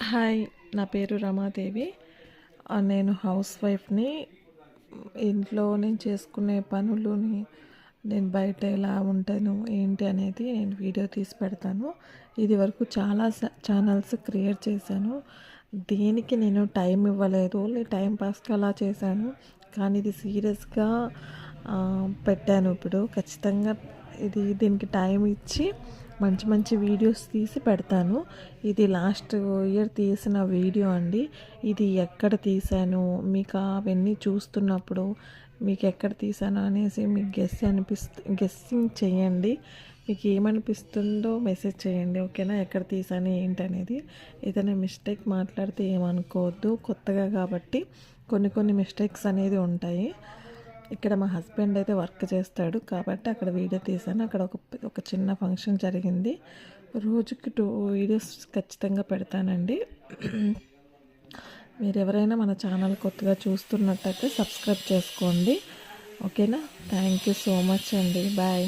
Hi, నా పేరు రమాదేవి. నేను హౌస్ వైఫ్ని. ఇంట్లో నేను చేసుకునే పనులని నేను బయట ఎలా ఉంటాను ఏంటి అనేది నేను వీడియో తీసి పెడతాను. ఇది వరకు చాలా ఛానల్స్ క్రియేట్ చేశాను. దేనికి నేను టైం ఇవ్వలేదు, టైం పాస్కి అలా చేశాను. కానీ ఇది సీరియస్గా పెట్టాను. ఇప్పుడు ఖచ్చితంగా దీనికి టైం ఇచ్చి మంచి మంచి వీడియోస్ తీసి పెడతాను. ఇది లాస్ట్ ఇయర్ తీసిన వీడియో అండి. ఇది ఎక్కడ తీసాను మీకు అవన్నీ చూస్తున్నప్పుడు మీకు ఎక్కడ తీసాను అనేసి మీకు గెస్సింగ్ చేయండి. మీకు ఏమనిపిస్తుందో మెసేజ్ చేయండి, ఓకేనా? ఎక్కడ తీసాను ఏంటనేది. ఏదైనా మిస్టేక్ మాట్లాడితే ఏమనుకోవద్దు, కొత్తగా కాబట్టి కొన్ని మిస్టేక్స్ అనేది ఉంటాయి. ఇక్కడ మా హస్బెండ్ అయితే వర్క్ చేస్తాడు కాబట్టి అక్కడ వీడియో తీశాను. అక్కడ ఒక చిన్న ఫంక్షన్ జరిగింది. రోజుకి 2 వీడియోస్ ఖచ్చితంగా పెడతానండి. మీరు ఎవరైనా మన ఛానల్ కొత్తగా చూస్తున్నట్టయితే సబ్స్క్రైబ్ చేసుకోండి, ఓకేనా? థ్యాంక్ యూ సో మచ్ అండి. బాయ్.